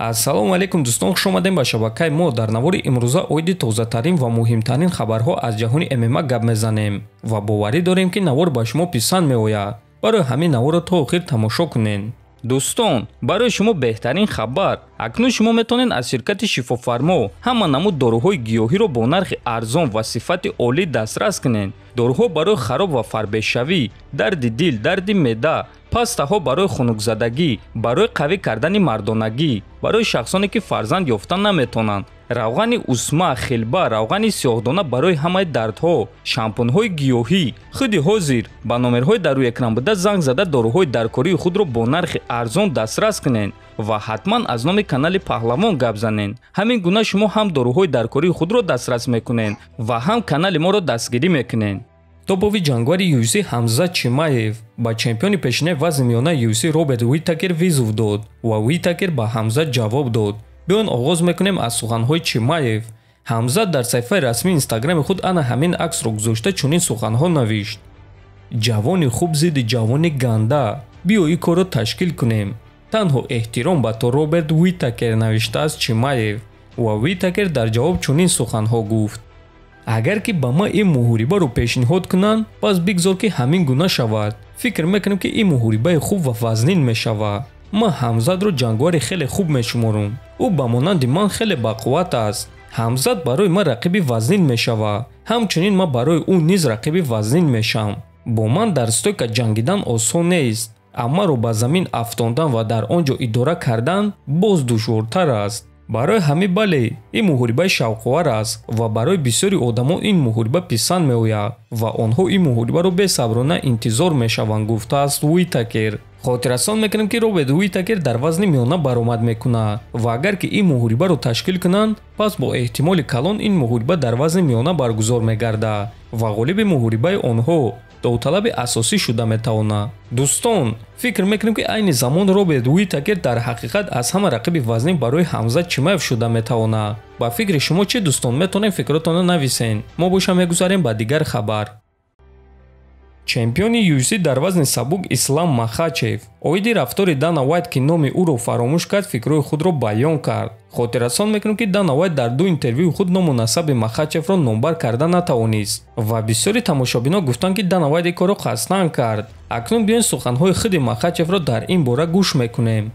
ассалому алайкум дӯстон, хуш омадем ба шабакаи мо. Дар навори имрӯза оиди тозатарин ва муҳимтарин хабарҳо аз ҷаҳони ММА гап мезанем ва боварӣ дорем ки навор ба шумо писанд меояд. барои ҳамин наворро то охир тамошо кунед. дӯстон, барои шумо беҳтарин хабар. акнун шумо метавонед аз ширкати шифофармо ҳама намуд доруҳои гиёҳиро бо нархи арзон ва сифати олӣ дастрас кунед. доруҳо барои хароб ва фарбешавӣ, дарди дил, дарди меъда, пастаҳо барои хунукзадагӣ, барои қавӣ кардани мардонагӣ, барои шахсоне ки фарзанд ёфта наметавонанд, равғани усма, хилба, равғани сиёҳдона барои ҳамаи дардҳо, шампунҳои гиёҳӣ. худи ҳозир ба номерҳои дар рӯи экран буда занг зада доруҳои даркории худро бо нархи арзон дастрас кунед ва ҳатман аз номи канали Паҳлавон гап занед. ҳамин гуна шумо ҳам доруҳои даркории худро дастрас мекунед ва ҳам канали моро дастгирӣ мекунед. Топови ҷангвари UFC Ҳамзат Чимаев ба чемпиони пешинаи вазни миёна UFC Роберт Уитакер визов дод ва Уитакер ба Ҳамзат ҷавоб дод. биён оғоз мекунем аз суханҳои Чимаев. Ҳамзат дар саҳифаи расмии инстаграми худ ана ҳамин аксро гузошта чунин суханҳо навишт: ҷавони хуб зидди ҷавони ганда, биё ин корро ташкил кунем. танҳо эҳтиром ба то Роберт Уитакер, навиштааст Чимаев. ва Уитакер дар ҷавоб чунин суханҳо гуфт: агар ки ба ман ин муҳорибаро пешниҳод кунанд, пас бигзор ки ҳамин гуна шавад. фикр мекунем ки ин муҳорибаи хуб ва вазнин мешавад. ман Ҳамзатро ҷангвари хеле хуб мешуморам. ӯ ба монанди ман хеле бақувват аст. Ҳамзат барои ман рақиби вазнин мешавад. ҳамчунин ман барои ӯ низ рақиби вазнин мешавам. бо ман дар стойка ҷангидан осон нест. аммаро ба замин афтондан ва дар он ҷо идора кардан боз душвортар аст. барои ҳамин бале, ин муҳорибаи шавқовар аст ва барои бисёри одамон ин муҳориба писанд меояд ва онҳо ин муҳорибаро бесаброна интизор мешаванд, гуфтааст Уитакер. хотиррасон мекунем ки Роберт Уитакер дар вазни миёна баромад мекунад ва агар ки ин муҳорибаро ташкил кунанд, пас бо эҳтимоли калон ин муҳориба дар вазни миёна баргузор мегардад ва ғолиби муҳорибаи онҳо довталаби асосӣ шуда метавонад. дӯстон, фикр мекунем ки айни замон Роберт Уитакер дар ҳақиқат аз ҳама рақиби вазнин барои Ҳамзат Чимаев шуда метавонад. ба фикри шумо чӣ дӯстон? метавонед фикротонро нависен. мо боша мегузарем ба дигар хабар. чемпиони UFC дар вазни сабук Ислам Махачев оиди рафтори Дана Вайт ки номи ӯро фаромӯш кард, фикрҳои худро баён кард. хотиррасон мекунем ки Дана Вайт дар ду интервюи худ ному насаби Махачевро номбар карда натавонист ва бисёри тамошобинон гуфтанд ки Дана Вайт ин корро қасдан кард. акнун биён суханҳои худи Махачевро дар ин бора гӯш мекунем.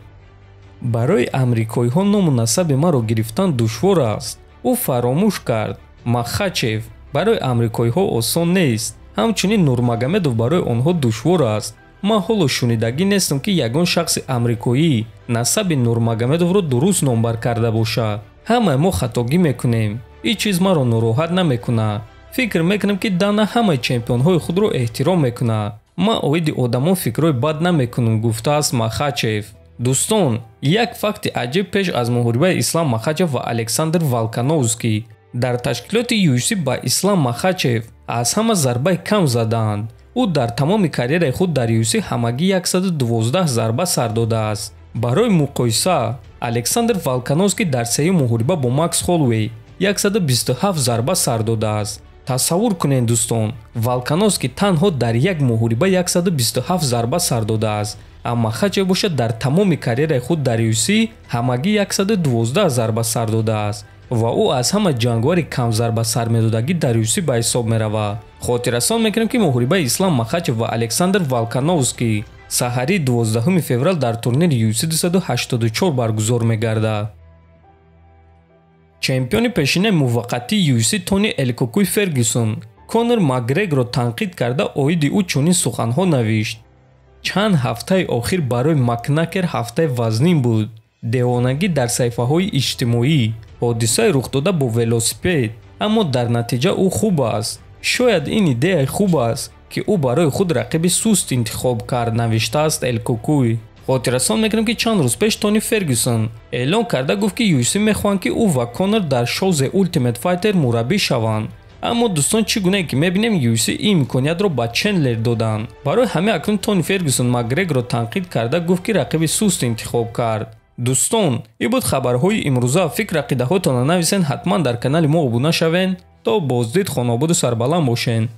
барои амрикоиҳо ному насаби маро гирифтан душвор аст. ӯ фаромӯш кард. Махачев: барои амрикоиҳо осон нест. ҳамчунин Нурмагомедов барои онҳо душвор аст. ман ҳоло шунидагӣ нестам ки ягон шахси амрикоӣ насаби Нурмагомедовро дуруст номбар карда бошад. ҳамаи мо хатогӣ мекунем. ин чиз маро нороҳат намекунад. фикр мекунам ки Дана ҳамаи чемпионҳои худро эҳтиром мекунад. ман оиди одамон фикрҳои бад наметавонам, гуфтааст Махачев. дӯстон, як факти аҷиб пеш аз муҳорибаи Ислам Махачев ва Александр Волкановский. дар ташкилоти UFC ба Ислам Махачев аз ҳама зарбаи кам заданд. ӯ дар тамоми карьераи худ дар UFC ҳамагӣ 112 зарба сар додааст. барои муқоиса, Александр Волкановский дар сеюм муҳориба бо Макс Холлоуей 127 зарба сар додааст. тасаввур кунед дӯстон, Волкановский танҳо дар як муҳориба 127 зарба сар додааст. аммо Махачев бошад дар тамоми карьераи худ дар UFC ҳамагӣ 112 зарба сар додааст ва ӯ аз ҳама ҷангвари кам зарба сармедодагӣ дар UFC ба ҳисоб меравад. хотиррасон мекунем ки муҳорибаи Ислам Махачев ва Александр Волкановский саҳари 12 феврал дар турнири UFC 284 баргузор мегардад. чемпиони пешинаи муваққатии UFC Тони Элкокуй Фергюсон Конор Макгрегорро танқид карда оиди ӯ чунин суханҳо навишт: чанд ҳафтаи охир барои Макнакер ҳафтаи вазнин буд. девонагӣ дар саҳифаҳои иҷтимоӣ, ҳодисаи рухдода бо велосипед, аммо дар натиҷа ӯ хуб аст. шояд ин идеяи хуб аст ки ӯ барои худ рақиби суст интихоб кард, навиштааст Элкокуй. хотиррасон мекунем ки чанд рӯз пеш Тони Фергюсон эълон карда гуфт ки UFC мехоҳанд ки ӯ ва Конор дар шоу The Ultimate Fighter мураббӣ шаванд. аммо дӯстон, чӣ гуна ки мебинем UFC ин имкониятро ба Чендлер доданд. барои ҳамин акнун Тони Фергюсон Макгрегорро танқид карда гуфт ки рақиби суст интихоб кард. дӯстон, ин буд хабарҳои имрӯза. фикр ақидаҳоятонро нависен, ҳатман дар канали мо обуна шавен. то боздид, хонобуду сарбаланд бошен.